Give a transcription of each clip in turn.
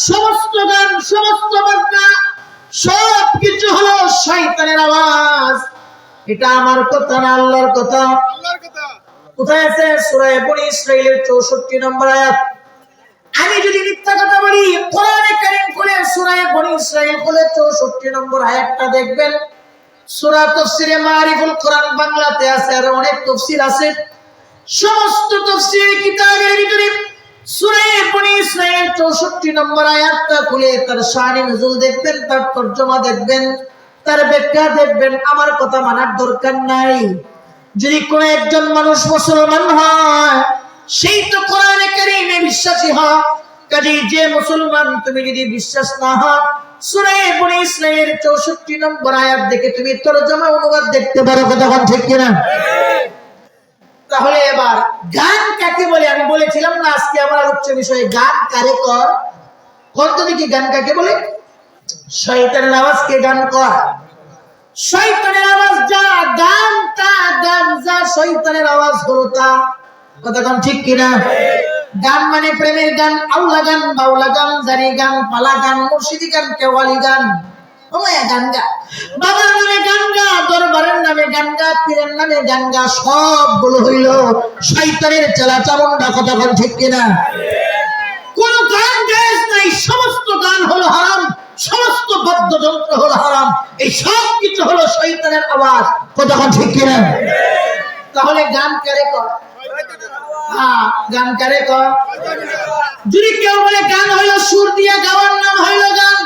সমস্ত গান, সমস্ত বাজনা, সবকিছু হলো শয়তানের আওয়াজ। এটা আমার কথা না, আল্লাহর কথা। কোথায় আছে? সূরা বনী ইসরাঈলের 64 নম্বর আয়াত। আমি যদি মিথ্যা কথা বলি, কোরআনে কারীম খুলে সূরা বনী ইসরাঈল খুলে 64 নম্বর আয়াতটা দেখবেন। সূরা তাফসীরে মারিফুল কোরআন বাংলাতে আছে, আর অনেক তাফসীর আছে। সমস্ত তাফসীরের কিতাবের ভিতরে সূরা বনী ইসরাঈল 64 নম্বর আয়াতটা খুলে তার শানে নুজুল দেখবেন, তার তরজমা দেখবেন, তার ব্যাখ্যা দেখবেন। আমার কথা মানার দরকার নাই। যদি কোন একজন মানুষ মুসলমান হয়, সেই তো কোরআনে কারীমে বিশ্বাসী হয়। কাজেই যে মুসলমান, তুমি যদি বিশ্বাস না হয়, সূরা বনী ইসরাঈলের 64 নম্বর আয়াত দেখে তুমি তরজমা অনুবাদ দেখতে পারো। কথা ঠিক কিনা? তাহলে এবার গান কাকে বলে? আমি বলেছিলাম না আজকে আমার আলোচ্য বিষয়ে গান কারে কর। কত দেখি গান কাকে বলে? শয়তানের আওয়াজকে গান কর। শয়তানের আওয়াজ যা, গানটা গান যা, শয়তানের আওয়াজ হলো তা। কথা ঠিক কিনা? গান মানে প্রেমের গান, আউলা গান, বাউলা গান, জারি গান, পালা গান, মুর্শিদি গান, কেওয়ালি গান, গান গা, বাবার নামে গান গা, দরবারের নামে গান গা, পীরের নামে গান গা, সবগুলো হইল শয়তানের চেলাচামুন্ডা। কথা ঠিক কিনা? কোন গান জায়েজ নাই, সমস্ত গান হলো হারাম, সমস্ত বাদ্যযন্ত্র হলো হারাম, এই সব কিছু হলো শয়তানের আওয়াজ। কথা ঠিক কিনা? তাহলে গান কারে কর? গান কারে কর? যদি কেউ বলে গান হইলো সুর দিয়া গাওয়ার নাম হইলো গান,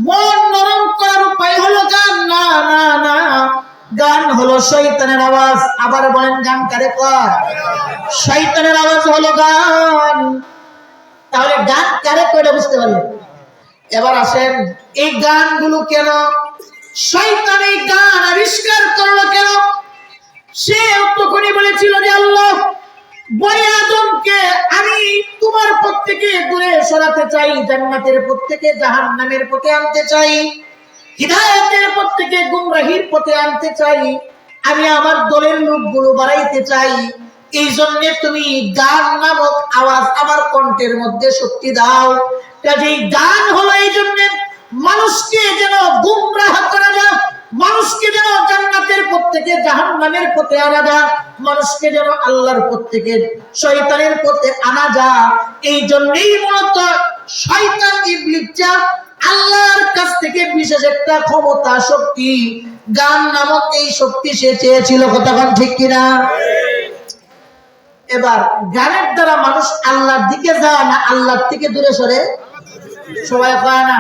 মন নরম করার উপায় হলো গান, না না না, গান হলো শয়তানের আওয়াজ। আবার বলেন গান কারে কর? শয়তানের আওয়াজ হলো গান। তাহলে গান কারে কর বুঝতে পারলেন? এবার আসেন, এই গানগুলো কেন শয়তান এই গান আবিষ্কার করলো কেন? সে তখনই বলেছিল যে আল্লাহ, বনি আদমকে আমি তোমার পথ থেকে দূরে সরাতে চাই, জান্নাতের পথ থেকে জাহান্নামের পথে আনতে চাই, হিদায়াতের পথ থেকে গুমরাহির পথে আনতে চাই, আমি আমার দলের লোকগুলো বাড়াইতে চাই। এই জন্য তুমি গান নামক আওয়াজ আমার কণ্ঠের মধ্যে শক্তি দাও। কাজেই গান হলো এই জন্য মানুষকে যেন গুমরাহ করা যায়, মানুষকে যেন জান্নাতের পথ থেকে জাহান্নামের পথে আনা যায়, মানুষকে যেন আল্লাহর পথ থেকে শয়তানের পথে আনা যায়। এই জন্যই মূলত শয়তান ইবলিসটা আল্লাহর কাছ থেকে বিশেষ একটা ক্ষমতা, শক্তি, গান নামক এই শক্তি সে চেয়েছিল। কথা ঠিক কিনা? এবার গানের দ্বারা মানুষ আল্লাহর দিকে যায় না আল্লাহর থেকে দূরে সরে? সবাই কয় না?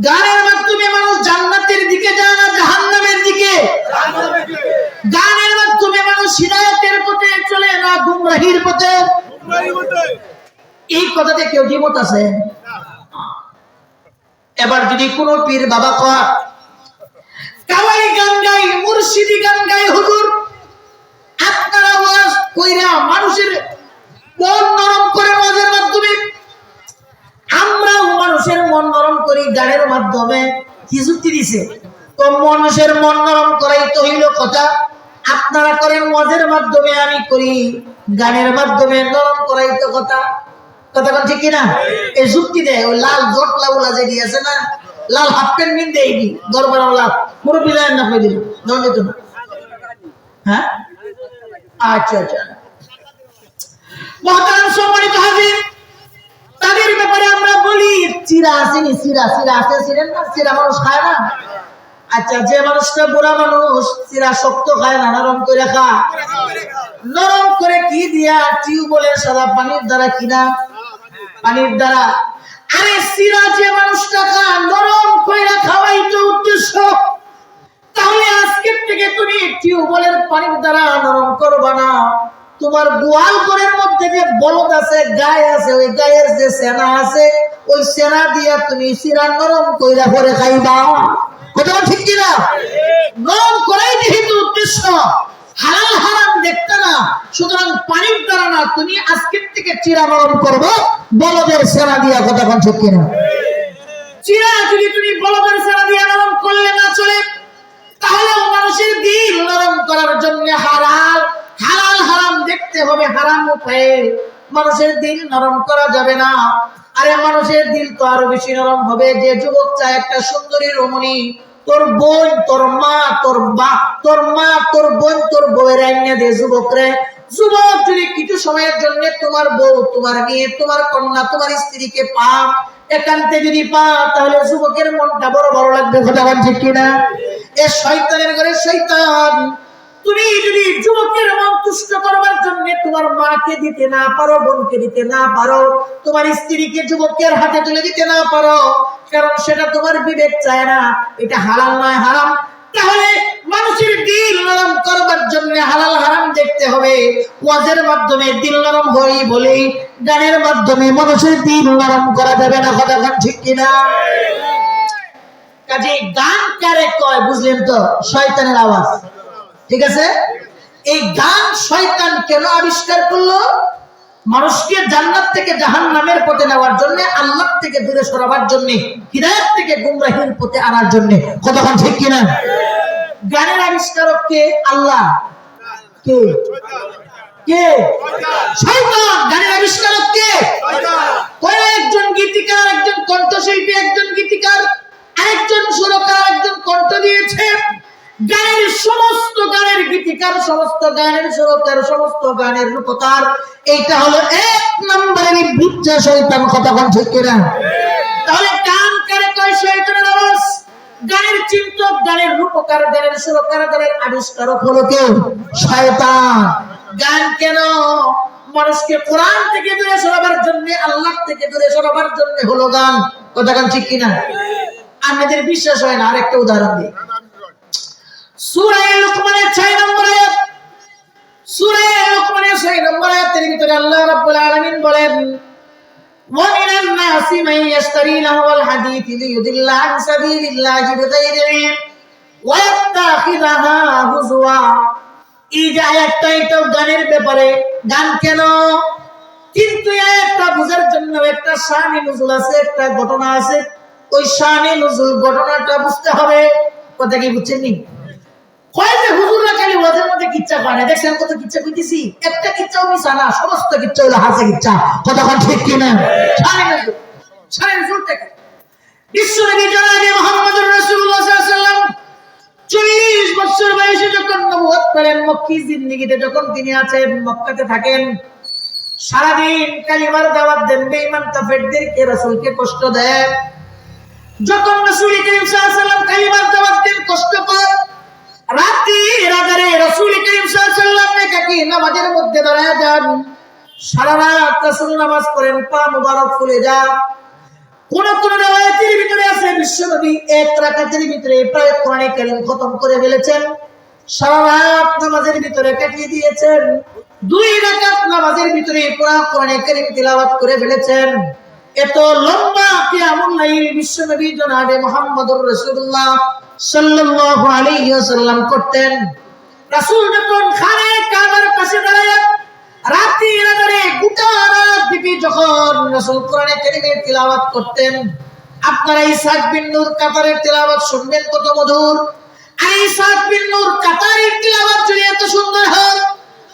গানের মাধ্যমে মানুষ জান্নাতের দিকে যায় না জাহান্নামের দিকে? গানের মাধ্যমে মানুষ হিদায়াতের পথে চলে না গুমরাহির পথে? এই কথাতে কেউ দ্বিমত আছে? এবার যদি কোন পীর বাবা কয় কাওয়ালি গান গাই, মুর্শিদি গান গাই, হুজুর আপনার আওয়াজ কইরা মানুষের মন নরম করে ওয়াজের মাধ্যমে, আমরাও মানুষের মন নরম করি গানের মাধ্যমে, কি যুক্তি দিছে? তো মানুষের মন নরম করাই তো হইল কথা। আপনারা করেন ওয়াজের মাধ্যমে, আমি করি গানের মাধ্যমে, নরম করাই তো কথা। কথা ঠিক কিনা? এই যুক্তি দেয় ওই লাল জটলা ওলা যে দিয়েছে না, লাল হাফ প্যান্ট মিন দেয় দরবার মুরব্বী লাইন না দিল দণ্ডিত না। হ্যাঁ, আচ্ছা আচ্ছা, মহতারাম সম্মানিত হাজির, তাদের ব্যাপারে আমরা বলি চিরা আসেনি, চিরা চিরা আছে, ছিলেন না? চিরা মানুষ খায় না? আচ্ছা, যে মানুষটা বুড়া মানুষ চিরা শক্ত খায় না, নরম করে খায়। নরম করে কি দিয়া? টিউবওয়েলের সাদা পানির দ্বারা, কিনা পানির দ্বারা। আরে চিরা যে মানুষটা খায়, নরম করে খাওয়াই তো উদ্দেশ্য। তাহলে আজকের থেকে তুমি টিউবওয়েলের পানির দ্বারা নরম করবা না। তোমার গোয়াল ঘরের মধ্যে যে বলদ আছে, গায়ে আছে, ওই গায়ের যে সেনা আছে, ওই সেনা দিয়া তুমি চিরা নরম কইরা করে খাইবা। কথা ঠিক কিনা? নরম করাই যেহেতু উদ্দেশ্য, হালাল হারাম দেখতে না, সুতরাং পানির দ্বারা না, তুমি আজকের থেকে চিরা নরম করবো বলদের সেনা দিয়া। কথা ঠিক কিনা? চিরা যদি তুমি বলদের সেনা দিয়া নরম করলে না চলে, তাহলে মানুষের দিল নরম করার জন্য হালাল হারাম দেখতে হবে, হারাম উপায়ে মানুষের দিল নরম করা যাবে না। আরে মানুষের দিল তো আরো বেশি নরম হবে যে যুবক চায় একটা সুন্দরী রমণী, তোর বোন, তোর মা, তোর তোর বোন, তোর বউয়ের আইনে দে যুবক রে। যুবক যদি কিছু সময়ের জন্য তোমার বউ, তোমার মেয়ে, তোমার কন্যা, তোমার স্ত্রীকে পা, একান্তে যদি পা, তাহলে যুবকের মনটা বড় বড় লাগবে। কথা বল ঠিক কিনা? এ শয়তানের ঘরে শয়তান। তুমি যদি যুবকের মন তুষ্ট করবার জন্য তোমার মাকে দিতে না পারো, বোনকে দিতে না পারো, তোমার স্ত্রীকে যুবকের হাতে তুলে দিতে না পারো, কারণ সেটা তোমার বিবেক চায় না, এটা হালাল নয়, হারাম, তাহলে মানুষের দিল নরম করবার জন্য হালাল হারাম দেখতে হবে। ওয়াজের মাধ্যমে দিল নরম হই বলেই গানের মাধ্যমে মানুষের দিল নরম করা যাবে না। কথা ঠিক কিনা? কাজে গান কারে কয় বুঝলেন তো? শয়তানের আওয়াজ। ঠিক আছে? এই গান শয়তান কেন আবিষ্কার করলো? মানুষকে জান্নাত থেকে জাহান্নামের পথে নেওয়ার জন্য, আল্লাহ থেকে দূরে সরাবার জন্য, হিদায়াত থেকে গুমরাহির পথে আনার জন্য। কতক্ষণ ঠিক কিনা? গানের আবিষ্কারক কে? আল্লাহ। কে? কে? শয়তান। গানের আবিষ্কারক কে? একজন গীতিকার, একজন কণ্ঠশিল্পী, একজন গীতিকার, আরেকজন সুরকার, একজন কণ্ঠ দিয়েছে। গানের সমস্ত গানের গীতিকার, সমস্ত গানের সুরকার, সমস্ত গানের রূপকার, এইটা হলো এক নম্বরের বিচ্ছা শয়তান। কতক্ষণ ঠিক কিনা? তাহলে গান কারে কয়? শয়তানের আওয়াজ। গানের চিন্তক, গানের রূপকার, গানের সুরকার, গানের আবিষ্কারক হলো কে? শয়তান। গান কেন? মানুষকে কোরআন থেকে দূরে সরাবার জন্য, আল্লাহ থেকে দূরে সরাবার জন্য হলো গান। কতক্ষণ ঠিক কিনা? আমাদের বিশ্বাস হয় না। আরেকটা উদাহরণ দিই। সূরা লুকমানের 6 নম্বর আয়াত, সূরা লুকমানের 6 নম্বর আয়াতের ভিতরে আল্লাহ রাব্বুল আলামিন বলেন, ওয়া মিনান নাসি মান ইয়াশতারি লাহওয়াল হাদীথি লিয়ুদিল্লা আন সাবিলিল্লাহি বিগাইরি ইলম ওয়া ইয়াত্তাখিযাহা হুজওয়া। এই যে আয়াতটা, এটা গানের ব্যাপারে। গান কেন? কিন্তু একটা বোঝার জন্য একটা শানে নুজুল আছে, একটা ঘটনা আছে। ওই শানে নুজুল ঘটনাটা বুঝতে হবে। কথা কি বুঝছেন নি? কয়েকটা হুজুররা খালি ওয়াজের মধ্যে কিচ্ছা পায়, দেখছেন কত কিচ্ছা কইতেছি, একটা কিচ্ছাও মিছা না, সমস্ত কিচ্ছা হলো হাসে কিচ্ছা। কতক্ষণ ঠিক কিনা? শানে নুজুলটা কি? বিশ্বনবী জনাবে মুহাম্মদুর রাসূলুল্লাহ সাল্লাল্লাহু আলাইহি ওয়াসাল্লাম 40 বছর বয়সে যখন নবুয়ত পেলেন, মক্কি জিন্দেগিতে যখন তিনি আছেন, মক্কাতে থাকেন, সারাদিন কালিমার দাওয়াত দেন, বেঈমান কাফেরদেরকে রাসূলকে কষ্ট দেন। যখন রাসূল করিম সাল্লাল্লাহু আলাইহি ওয়াসাল্লাম কালিমার দাওয়াত দেন, কষ্ট পায়, রাতে রাতে রাসূল করিম সাল্লাল্লাহু আলাইহি ওয়াসাল্লাম একাকী নামাজের মধ্যে দাঁড়ায় যান। সারা রাত রাসূল নামাজ পড়েন, পা মুবারক ফুলে যায়। কোন কোন riwayat-এর ভিতরে আছে বিশ্বনবী এক রাকাতের ভিতরে প্রায় কোরআন কারীম খতম করে ফেলেছেন। সারা রাত নামাজের ভিতরে কাটিয়ে দিয়েছেন। 2 রাকাত নামাজের ভিতরে পুরো কোরআন কারীম তিলাওয়াত করে ফেলেছেন। এত লম্বা কিয়ামুল লাইল বিশ্বনবী জনাবে মুহাম্মদুর রাসূলুল্লাহ সাল্লাল্লাহু আলাইহি ওয়াসাল্লাম করতেন। রাসূল যখন খানে কাবার পাশে দাঁড়ায় রাতে রাতে গোটা রাত বিবি যখন রাসূল কোরআনে কারীমের তিলাওয়াত করতেন, আপনারা ইসহাক বিন নূর কাতারের তিলাওয়াত শুনবেন কত মধুর। আর ইসহাক বিন নূর কাতারের তিলাওয়াত যদি এত সুন্দর হয়,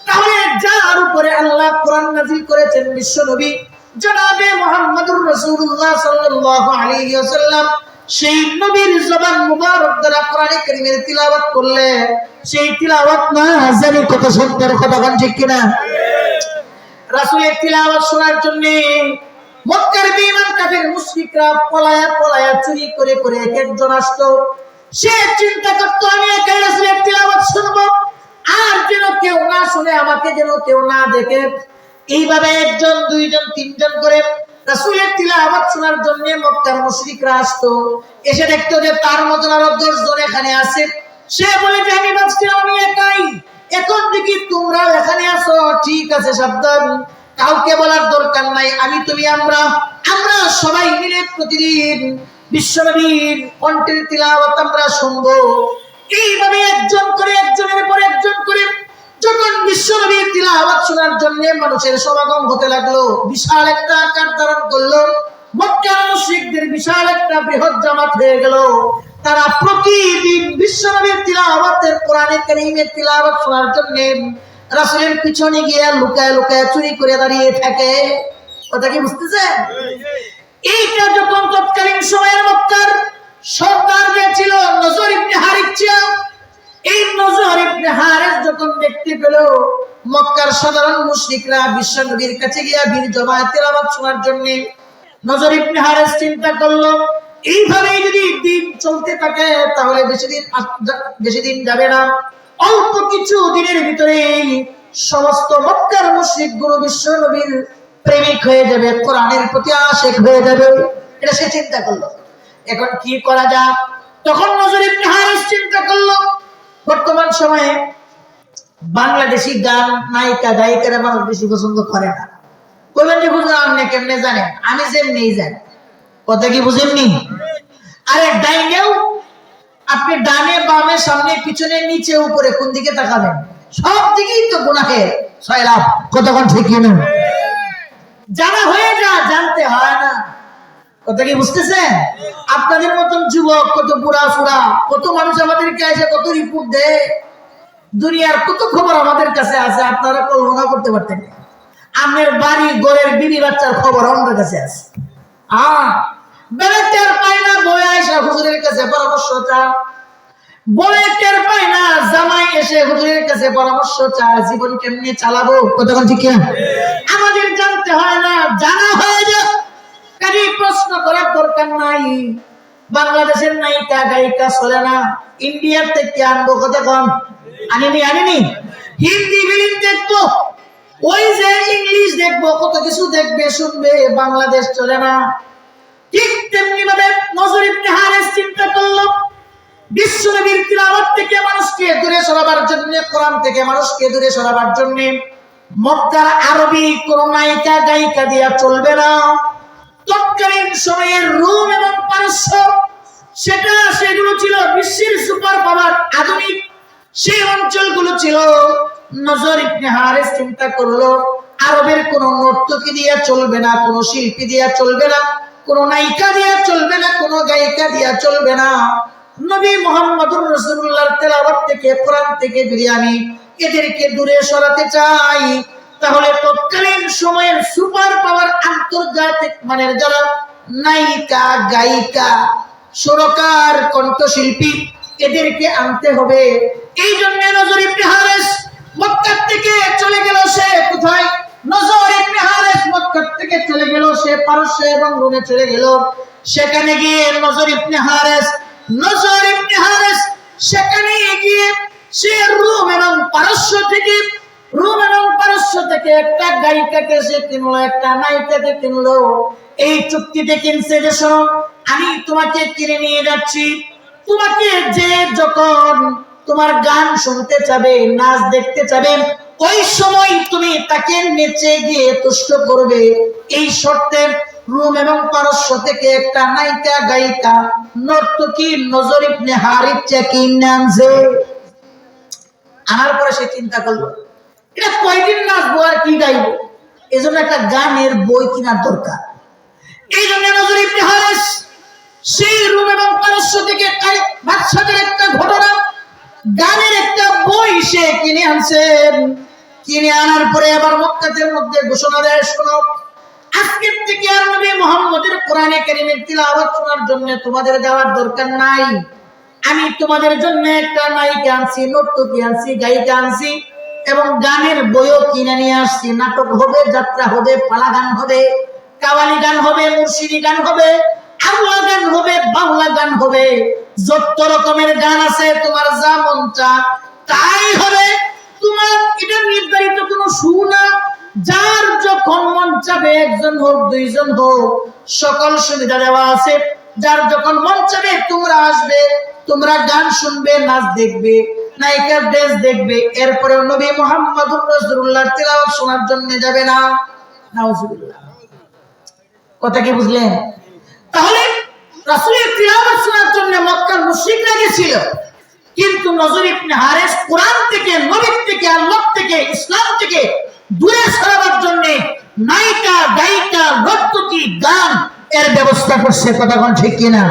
তাহলে যার উপরে আল্লাহ কোরআন নাযিল করেছেন বিশ্বনবী জনাবে মুহাম্মদুর রাসূলুল্লাহ সাল্লাল্লাহু আলাইহি ওয়াসাল্লাম, সেই নবীর জবান মুবারক দ্বারা কোরআনে কারীমের তিলাওয়াত করলে সেই তিলাওয়াত না জানি কত সুন্দর। কথা ঠিক কিনা? রাসূলের তিলাওয়াত শোনার জন্য মক্কার বেঈমান কাফের মুশরিকরা পলায়া পলায়া চুরি করে করে এক একজন আসতো। সে চিন্তা করতো আমি একাই রাসূলের তিলাওয়াত শুনবো, আর যেন কেউ না শুনে, আমাকে যেন কেউ না দেখে। এইভাবে একজন, দুইজন, তিনজন করে রাসূলের তিলাওয়াত শোনার জন্য মক্কার মুশরিকরা আসতো। এসে দেখতো যে তার মতন আরো 10 জন এখানে আছে। সে বলে যে আমি ভাবছি আমি একাই, এখন দেখি তোমরাও এখানে আসো, ঠিক আছে সাবধান, কাউকে বলার দরকার নাই, আমি তুমি আমরা সবাই মিলে প্রতিদিন বিশ্বনবীর কণ্ঠের তিলাওয়াত আমরা শুনবো। এইভাবে একজন করে, একজনের পর একজন করে যখন বিশ্বনবীর তিলাওয়াত শোনার জন্য মানুষের সমাগম হতে লাগলো, বিশাল একটা আকার ধারণ করলো। মক্কার মুশরিকদের বিশাল একটা বৃহৎ জামাত হয়ে গেল। তারা প্রতিদিন বিশ্বনবীর তিলাওয়াতের কোরআনে কারীমের তিলাওয়াত শোনার জন্য রাসূলের পিছনে গিয়ে লুকায় লুকায় চুরি করে দাঁড়িয়ে থাকে। কথা কি বুঝতেছেন? এইটা যখন তৎকালীন সময়ের মক্কার সরদার যে ছিল নজর ইবনে হারিস, এই নজর ইবনে হারিস যখন দেখতে পেল মক্কার সাধারণ মুশরিকরা বিশ্বনবীর কাছে গিয়া বীর জমায়েত তেলাওয়াত শোনার জন্য, নজর ইবনে হারিস চিন্তা করলো এইভাবে যদি দিন চলতে থাকে তাহলে বেশি দিন যাবে না, অল্প কিছু দিনের ভিতরেই সমস্ত মক্কার মুশরিকগুলো বিশ্বনবীর প্রেমিক হয়ে যাবে, কোরআনের প্রতি আশিক হয়ে যাবে। এটা সে চিন্তা করলো। এখন কি করা যায়? তখন নজর ইবনে হারিস চিন্তা করলো বর্তমান সময়ে বাংলাদেশি গান নায়িকা গায়িকারা মানুষ বেশি পছন্দ করে না। বলবেন যে হুজুর আপনি কেমনে জানেন? আমি যেমনি জানি। কথা কি বুঝেননি? আরে ডাইনেও আপনি ডানে বামে সামনে পিছনে নিচে উপরে কোন দিকে তাকাবেন? সব দিকেই তো গুনাহের সয়লাব। কতক্ষণ ঠিক না? জানা হয়ে যা, জানতে হয় না। কথা কি বুঝতেছেন? আপনাদের মতন যুবক কত বুড়া ফুরা কত মানুষ আমাদেরকে এসে কত রিপোর্ট দেয়, দুনিয়ার কত খবর আমাদের কাছে আছে, আপনারা কল্পনা করতে পারতেন। আমার বাড়ি ঘরের বিবি বাচ্চার খবর আমাদের কাছে আছে। বেড়াতের পায় না বই আয়সা হুজুরের কাছে পরামর্শ চা, বলে টের পায় না জামাই এসে হুজুরের কাছে পরামর্শ চা, জীবন কেমনে চালাবো। কতক্ষণ ঠিক না? আমাদের জানতে হয় না, জানা হয়ে যায়। কাজে প্রশ্ন করার দরকার নাই। বাংলাদেশের নায়িকা গায়িকা চলে না, ইন্ডিয়ার থেকে আনবো। কতক্ষণ আনিনি হিন্দি ফিল্ম দেখবো, ওই যে ইংলিশ দেখবো, কত কিছু দেখবে শুনবে, বাংলাদেশ চলে না। ঠিক তেমনি ভাবে নজর ইবনে হারিস চিন্তা করলো বিশ্বনবীর তিলাওয়াত থেকে মানুষকে দূরে সরাবার জন্য, কোরআন থেকে মানুষকে দূরে সরাবার জন্য মক্কার আরবি কোন নায়িকা গায়িকা দিয়া চলবে না। তৎকালীন সময়ের রোম এবং পারস্য সেগুলো ছিল বিশ্বের সুপার পাওয়ার আধুনিক সেই অঞ্চলগুলো ছিল। নজর ইবনে হারিস চিন্তা করলো আরবের কোন নর্তকী দিয়া চলবে না, কোন শিল্পী দিয়া চলবে না, কোন নায়িকা দিয়া চলবে না, কোন গায়িকা দিয়া চলবে না। নবী মুহাম্মদুর রাসূলুল্লাহর তেলাওয়াত থেকে কোরআন থেকে যদি আমি এদেরকে দূরে সরাতে চাই তাহলে তৎকালীন সময়ের সুপার পাওয়ার আন্তর্জাতিক মানের যারা নায়িকা গায়িকা সুরকার কণ্ঠশিল্পী এদেরকে আনতে হবে। এই জন্য নজর ইবনে হারিস মক্কা থেকে চলে গেল। সে কোথায়? নজর ইবনে হারিস মক্কা থেকে চলে গেল, সে পারস্য এবং রোমে চলে গেল। সেখানে গিয়ে নজর ইবনে হারিস সেখানে গিয়ে সে রোম এবং পারস্য থেকে একটা গায়িকাকে সে কিনলো, একটা নায়িকাকে কিনলো। এই চুক্তিতে কিনছে যে শোনো আমি তোমাকে কিনে নিয়ে যাচ্ছি, তোমাকে যে যখন তোমার গান শুনতে চাবে, নাচ দেখতে চাবে, ওই সময় তুমি তাকে নেচে গিয়ে তুষ্ট করবে। এই শর্তে রোম এবং পারস্য থেকে একটা নায়িকা গায়িকা নর্তকী নজর ইবনে হারিস কিনে আনছে। আনার পরে সে চিন্তা করলো এটা কয়দিন নাচবো আর কি গাইবো, এই জন্য একটা গানের বই কেনার দরকার। এই জন্য নজর ইবনে হারিস সেই রোম এবং পারস্য থেকে বাদশাদের একটা ঘটনা গানের একটা বই সে কিনে আনছেন। কিনে আনার পরে আবার মক্কাতের মধ্যে ঘোষণা দেয় শোনো আজকের থেকে আর নবী মুহাম্মদের কোরআনে কারীমের তিলাওয়াত শোনার জন্য তোমাদের যাওয়ার দরকার নাই। আমি তোমাদের জন্য একটা নায়িকা আনছি, নর্তকী আনছি, গায়িকা আনছি এবং গানের বইও কিনে নিয়ে আসছি। নাটক হবে, যাত্রা হবে, পালা গান হবে, কাওয়ালি গান হবে, মুর্শিদি গান হবে, আল্লাহ গান হবে, বাংলা গান হবে, যত রকমের গান আছে তোমার যা মন চায় তাই হবে। তোমার এটা নির্ধারিত কোনো সুনা, যার যখন মন চাবে একজন হোক দুইজন হোক সকল সুবিধা দেওয়া আছে। যার যখন মন চাবে তোমরা আসবে, তোমরা গান শুনবে, নাচ দেখবে, নায়িকার ড্রেস দেখবে, এরপরে নবী মুহাম্মদুর রাসূলুল্লাহর তিলাওয়াত শোনার জন্য যাবে না। নাউজুবিল্লাহ। কথা কি বুঝলেন? তাহলে রাসূলের তিলাওয়াত শোনার জন্য মক্কার মুশরিকরা গিয়েছিল, কিন্তু নজর ইবনে হারিস কোরআন থেকে, নবী থেকে, আল্লাহ থেকে, ইসলাম থেকে দূরে সরাবার জন্য নায়িকা গায়িকা নর্তকী গান এর ব্যবস্থা করছে। কথা কোন ঠিক কিনা?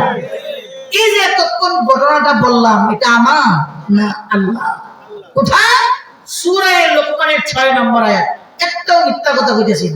এই যে তখন ঘটনাটা বললাম এটা আমার না আল্লাহ। কোথায়? সূরা লোকমানের 6 নম্বর আয়াত। একটাও মিথ্যা কথা কইতেছি না।